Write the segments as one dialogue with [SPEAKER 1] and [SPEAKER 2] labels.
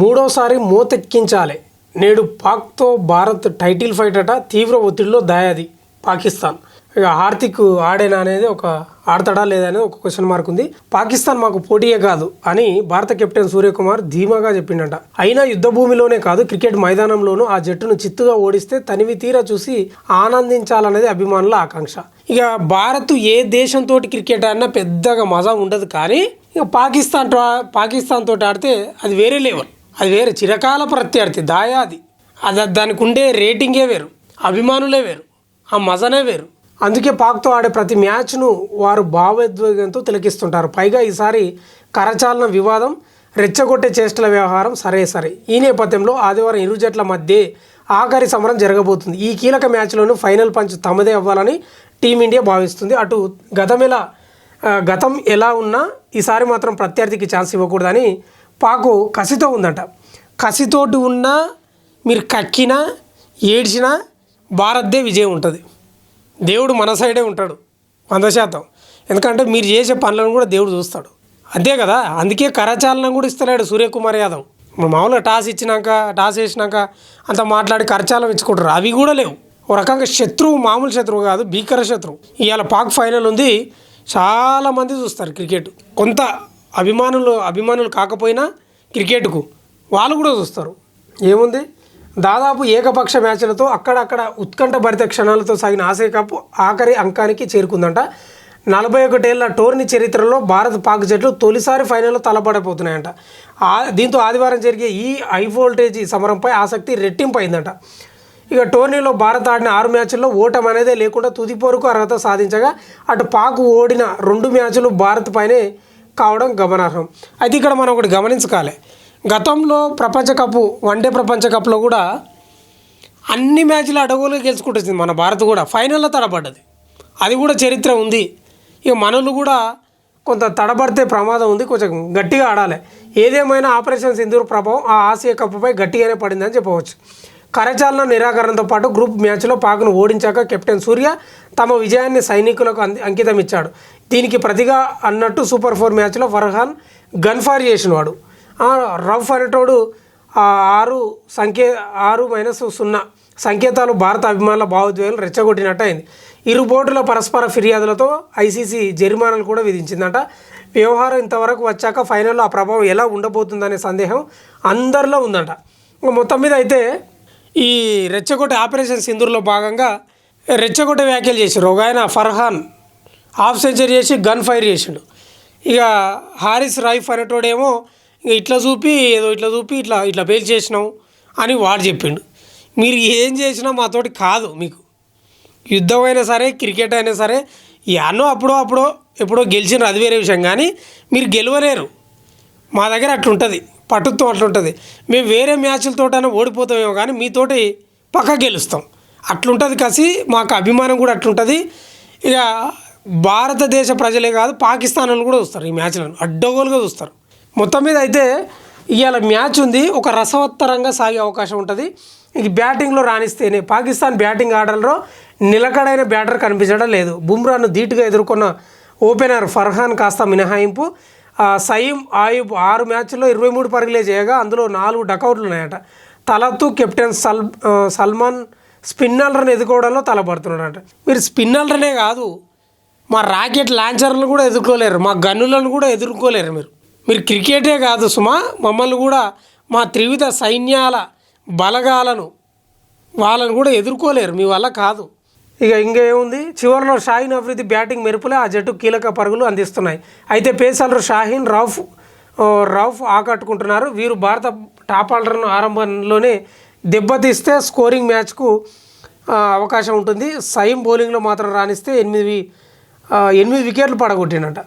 [SPEAKER 1] మూడోసారి మోతెక్కించాలి. నేడు పాక్తో Bharat title fight అట. తీవ్ర ఒత్తిడిలో దాయాది పాకిస్తాన్. ఇక హార్దిక్ ఆడేనా అనేది ఆడతాడా లేదా అనేది ఒక క్వశ్చన్ మార్క్ ఉంది. పాకిస్తాన్ మాకు పోటీయే కాదు అని భారత కెప్టెన్ సూర్యకుమార్ ధీమాగా చెప్పిండట. అయినా యుద్ధ భూమిలోనే కాదు క్రికెట్ మైదానంలోనూ ఆ జట్టును చిత్తుగా ఓడిస్తే తనివి తీరా చూసి ఆనందించాలనేది అభిమానుల ఆకాంక్ష. ఇక భారత్ ఏ దేశంతో క్రికెట్ ఆడినా పెద్దగా మజా ఉండదు, కానీ ఇక పాకిస్తాన్ తోటి ఆడితే అది వేరే లెవెల్, అది వేరే చిరకాల ప్రత్యర్థి దాయాది. దానికి ఉండే రేటింగే వేరు, అభిమానులే వేరు, ఆ మజనే వేరు. అందుకే పాక్తో ఆడే ప్రతి మ్యాచ్ను వారు భావోద్వేగంతో తిలకిస్తుంటారు. పైగా ఈసారి కరచాలన వివాదం, రెచ్చగొట్టే చేష్టల వ్యవహారం సరే. ఈ నేపథ్యంలో ఆదివారం ఇరు జట్ల మధ్య ఆఖరి సమరం జరగబోతుంది. ఈ కీలక మ్యాచ్లోనూ ఫైనల్ పంచ్ తమదే అవ్వాలని టీమిండియా భావిస్తుంది. అటు గతం ఎలా ఉన్నా ఈసారి మాత్రం ప్రత్యర్థికి ఛాన్స్ ఇవ్వకూడదని పాకు కసితో ఉందట. కసితోటి ఉన్నా మీరు కక్కినా ఏడ్చినా భారత్దే విజయం ఉంటుంది. దేవుడు మన సైడే ఉంటాడు 100%. ఎందుకంటే మీరు చేసే పనులను కూడా దేవుడు చూస్తాడు, అంతే కదా. అందుకే కరచాలనం కూడా ఇస్తలేడు సూర్యకుమార్ యాదవ్. మామూలుగా టాస్ వేసినాక అంత మాట్లాడి కరచాలం ఇచ్చుకుంటారు, అవి కూడా లేవు. ఒక రకంగా శత్రువు, మామూలు శత్రువు కాదు, భీకర శత్రువు. ఇవాళ పాక్ ఫైనల్ ఉంది, చాలామంది చూస్తారు క్రికెట్. కొంత అభిమానులు కాకపోయినా క్రికెట్కు వాళ్ళు కూడా చూస్తారు. ఏముంది, దాదాపు ఏకపక్ష మ్యాచ్లతో అక్కడక్కడ ఉత్కంఠభరిత క్షణాలతో సాగిన ఆసియా కప్ ఆఖరి అంకానికి చేరుకుందంట. 41 ఏళ్ల టోర్నీ చరిత్రలో భారత్ పాక్ జట్లు తొలిసారి ఫైనల్లో తలపడబోతున్నాయంట. దీంతో ఆదివారం జరిగే ఈ హై వోల్టేజ్ సమరంపై ఆసక్తి రెట్టింపు అయిందంట. ఇక టోర్నీలో భారత్ ఆడిన 6 మ్యాచ్ల్లో ఓటమి అనేదే లేకుండా తుది పోరుకు అర్హత సాధించగా అటు పాక్ ఓడిన 2 మ్యాచ్లు భారత్ పైనే కావడం గమనార్హం. అయితే ఇక్కడ మనం ఒకటి గమనించుకోవాలి. గతంలో వన్డే ప్రపంచ కప్లో కూడా అన్ని మ్యాచ్లు అడగోలుగా గెలుచుకుంటుంది మన భారత్, కూడా ఫైనల్లో తడబడ్డది. అది కూడా చరిత్ర ఉంది. ఇక మనలు కూడా కొంత తడబడితే ప్రమాదం ఉంది, కొంచెం గట్టిగా ఆడాలి. ఏదేమైనా ఆపరేషన్ సింధూర్ ప్రభావం ఆ ఆసియా కప్పుపై గట్టిగానే పడిందని చెప్పవచ్చు. కరచాలన నిరాకరణతో పాటు గ్రూప్ మ్యాచ్లో పాక్ను ఓడించాక కెప్టెన్ సూర్య తమ విజయాన్ని సైనికులకు అంకితం ఇచ్చాడు. దీనికి ప్రతిగా అన్నట్టు సూపర్ 4 మ్యాచ్లో ఫర్హాన్ గన్ఫైర్ చేసినవాడు. రఫ్ అనేటోడు 6-0 సంకేతాలు భారత అభిమానుల భావోద్వేగాలు రెచ్చగొట్టినట్టు అయింది. ఇరు బోర్డుల పరస్పర ఫిర్యాదులతో ఐసీసీ జరిమానాలు కూడా విధించిందట. వ్యవహారం ఇంతవరకు వచ్చాక ఫైనల్లో ఆ ప్రభావం ఎలా ఉండబోతుందనే సందేహం అందరిలో ఉందట. మొత్తం మీద అయితే ఈ రెచ్చగొట్టే ఆపరేషన్ సింధూర్లో భాగంగా రెచ్చగొట్టే వ్యాఖ్యలు చేశారు. ఒక ఆయన ఫర్హాన్ హాఫ్ సెంచరీ చేసి గన్ ఫైర్ చేసిండు. ఇక హారిస్ రైఫ్ అనేటోడేమో ఇట్లా చూపి ఇట్లా పేల్ చేసినాం అని వాడు చెప్పిండు. మీరు ఏం చేసినా మాతోటి కాదు, మీకు యుద్ధం అయినా సరే క్రికెట్ అయినా సరే ఎప్పుడో గెలిచినారు, అది వేరే విషయం. కానీ మీరు గెలవలేరు, మా దగ్గర అట్లుంటుంది, పట్టుత్వం అట్లుంటుంది. మేము వేరే మ్యాచ్లతోటైనా ఓడిపోతామేమో కానీ మీతోటి పక్క గెలుస్తాం, అట్లుంటుంది కసి. మాకు అభిమానం కూడా అట్లుంటుంది. ఇక భారతదేశ ప్రజలే కాదు పాకిస్తాన్ వాళ్ళు కూడా చూస్తారు ఈ మ్యాచ్లను, అడ్డగోలుగా చూస్తారు. మొత్తం మీద అయితే ఇవాళ మ్యాచ్ ఉంది, ఒక రసవత్తరంగా సాగే అవకాశం ఉంటుంది. ఇది బ్యాటింగ్లో రాణిస్తేనే. పాకిస్తాన్ బ్యాటింగ్ ఆర్డర్లో నిలకడైన బ్యాటర్ కనిపించడం లేదు. బుమ్రాను ధీటుగా ఎదుర్కొన్న ఓపెనర్ ఫర్హాన్ కాస్త మినహాయింపు. సయీం ఆయుబ్ 6 మ్యాచ్ల్లో 23 పరుగులే చేయగా అందులో 4 డకౌట్లు ఉన్నాయట. తలతు కెప్టెన్ సల్మాన్ స్పిన్నర్లను ఎదుర్కోవడంలో తలపడుతున్నాడట. మీరు స్పిన్నర్లనే కాదు, మా రాకెట్ లాంచర్లను కూడా ఎదుర్కోలేరు, మా గన్నులను కూడా ఎదుర్కోలేరు. మీరు క్రికెటే కాదు సుమా, మమ్మల్ని కూడా మా త్రివిధ సైన్యాల బలగాలను వాళ్ళను కూడా ఎదుర్కోలేరు, మీ వల్ల కాదు. ఇక ఇంకేముంది, చివరిలో షాహీన్ అఫ్రిది బ్యాటింగ్ మెరుపులే ఆ జట్టు కీలక పరుగులు అందిస్తున్నాయి. అయితే పేసర్లు షాహీన్ రౌఫ్ ఆకట్టుకుంటున్నారు. వీరు భారత టాప్ ఆర్డర్ను ఆరంభంలోనే దెబ్బతీస్తే స్కోరింగ్ మ్యాచ్కు అవకాశం ఉంటుంది. సయీం బౌలింగ్లో మాత్రం రాణిస్తే 8 వికెట్లు పడగొట్టినట.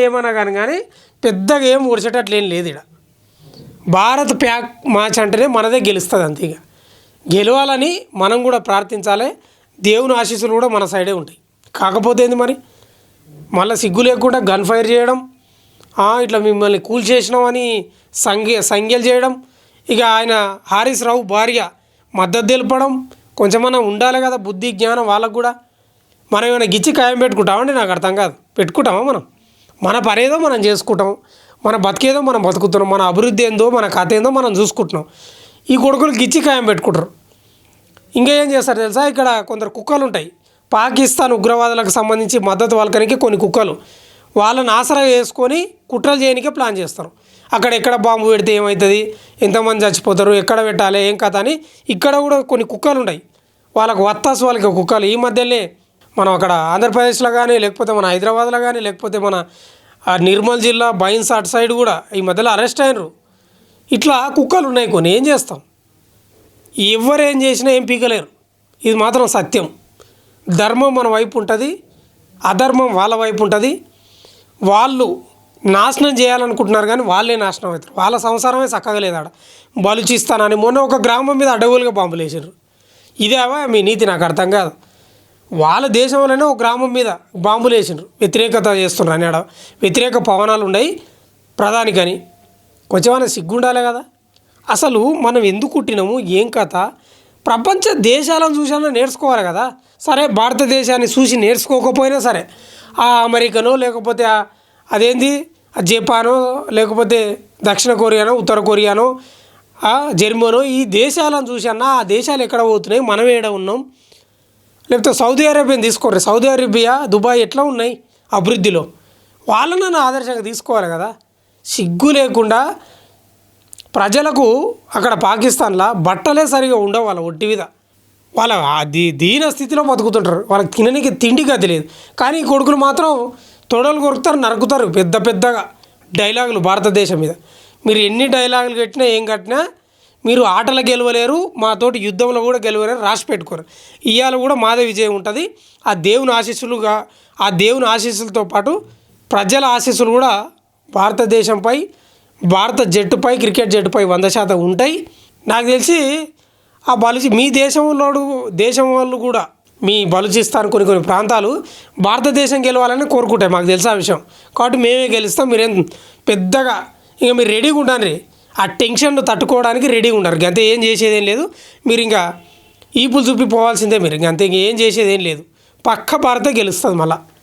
[SPEAKER 1] ఏమైనా కానీ పెద్దగా ఏం ఒడిచేటట్లేం లేదు. ఇక్కడ భారత్ ప్యాక్ మ్యాచ్ అంటేనే మనదే గెలుస్తుంది, అంతే. ఇక గెలవాలని మనం కూడా ప్రార్థించాలి. దేవుని ఆశీస్సులు కూడా మన సైడే ఉంటాయి. కాకపోతే ఏంది మరి, మళ్ళీ సిగ్గు లేకుండా గన్ ఫైర్ చేయడం, ఇట్లా మిమ్మల్ని కూల్ చేసినామని సంఖ్యలు చేయడం, ఇక ఆయన హారిస్ రావు భార్య మద్దతు తెలపడం, కొంచెమన్నా ఉండాలి కదా బుద్ధి జ్ఞానం వాళ్ళకు కూడా. మనం ఏమైనా గిచ్చి ఖాయం పెట్టుకుంటామండి, నాకు అర్థం కాదు. పెట్టుకుంటామా? మన పనేదో మనం చేసుకుంటాం. మన బతికేదో మనం బతుకుతున్నాం, మన అభివృద్ధి ఏందో మన కథ ఏందో మనం చూసుకుంటున్నాం. ఈ కొడుకులు గిచ్చి ఖాయం పెట్టుకుంటారు. ఇంకా ఏం చేస్తారు తెలుసా, ఇక్కడ కొందరు కుక్కలు ఉంటాయి, పాకిస్తాన్ ఉగ్రవాదులకు సంబంధించి మద్దతు వాళ్ళకనికి కొన్ని కుక్కలు వాళ్ళని ఆసరా వేసుకొని కుట్రలు చేయడానికే ప్లాన్ చేస్తారు. అక్కడ ఎక్కడ బాంబు పెడితే ఏమవుతుంది, ఎంతమంది చచ్చిపోతారు, ఎక్కడ పెట్టాలి, ఏం కథ అని ఇక్కడ కూడా కొన్ని కుక్కలు ఉంటాయి. వాళ్ళకు వత్తాసు వాళ్ళకి కుక్కలు. ఈ మధ్యనే మనం అక్కడ ఆంధ్రప్రదేశ్లో కానీ, లేకపోతే మన హైదరాబాద్లో కానీ, లేకపోతే మన నిర్మల్ జిల్లా బైన్స్ అటు సైడ్ కూడా ఈ మధ్యలో అరెస్ట్ అయినరు. ఇట్లా కుక్కలు ఉన్నాయి కొన్ని. ఏం చేస్తాం, ఎవరు ఏం చేసినా ఏం పీకలేరు. ఇది మాత్రం సత్యం. ధర్మం మన వైపు ఉంటుంది, అధర్మం వాళ్ళ వైపు ఉంటుంది. వాళ్ళు నాశనం చేయాలనుకుంటున్నారు కానీ వాళ్ళే నాశనం అవుతారు. వాళ్ళ సంసారమే చక్కగా లేదు. ఆడ బలుచిస్తానని మొన్న ఒక గ్రామం మీద అడ్డగోలుగా బాంబులు వేసారు. ఇదేవా మీ నీతి? నాకు అర్థం కాదు. వాళ్ళ దేశంలోనే ఒక గ్రామం మీద బాంబులు వేసిండ్రు, వ్యతిరేకత చేస్తున్నారు అని. ఆడ వ్యతిరేక పవనాలు ఉన్నాయి ప్రధానికని. కొంచెమైనా సిగ్గుండాలే కదా. అసలు మనం ఎందుకు పుట్టినాము, ఏం కథ? ప్రపంచ దేశాలను చూసానో నేర్చుకోవాలి కదా. సరే భారతదేశాన్ని చూసి నేర్చుకోకపోయినా సరే, ఆ అమెరికనో లేకపోతే అదేంది జపానో లేకపోతే దక్షిణ కొరియానో ఉత్తర కొరియానో జర్మనో ఈ దేశాలను చూసన్నా ఆ దేశాలు ఎక్కడ పోతున్నాయి, మనం ఏడ ఉన్నాం. లేకపోతే సౌదీ అరేబియాని తీసుకోరు. సౌదీ అరేబియా, దుబాయ్ ఎట్లా ఉన్నాయి అభివృద్ధిలో, వాళ్ళని ఆదర్శంగా తీసుకోవాలి కదా. సిగ్గు లేకుండా ప్రజలకు అక్కడ పాకిస్తాన్లో బట్టలే సరిగా ఉండవు. వాళ్ళ ఒట్టి మీద వాళ్ళ దీన స్థితిలో బతుకుతుంటారు. వాళ్ళకి తినడానికి తిండిగా తెలియదు. కానీ ఈ కొడుకులు మాత్రం తొడలు కొరుకుతారు, నరుకుతారు పెద్ద పెద్దగా డైలాగులు భారతదేశం మీద. మీరు ఎన్ని డైలాగులు కట్టినా ఏం కట్టినా మీరు ఆటలు గెలవలేరు, మాతోటి యుద్ధంలో కూడా గెలవలేరు, రాసి పెట్టుకోరు. ఇవాళ కూడా మాదే విజయం ఉంటుంది. ఆ దేవుని ఆశీస్సులుగా, ఆ దేవుని ఆశీస్సులతో పాటు ప్రజల ఆశీస్సులు కూడా భారతదేశంపై, భారత జట్టుపై, క్రికెట్ జట్టుపై 100% ఉంటాయి. నాకు తెలిసి ఆ మీ దేశం వాళ్ళు కూడా మీ బలూచిస్తాన్ కొన్ని ప్రాంతాలు భారతదేశం గెలవాలని కోరుకుంటాయి. మాకు తెలిసిన విషయం కాబట్టి మేమే గెలుస్తాం. మీరేం పెద్దగా ఇంకా మీరు రెడీగా ఉండండి, ఆ టెన్షన్ తట్టుకోవడానికి రెడీగా ఉండరు. అంతే, ఏం చేసేదేం లేదు. మీరు ఇంకా ఈపులు చూపి పోవాల్సిందే. మీరు ఇంకంతే, ఏం చేసేదేం లేదు. పక్క భారత గెలుస్తుంది మళ్ళీ.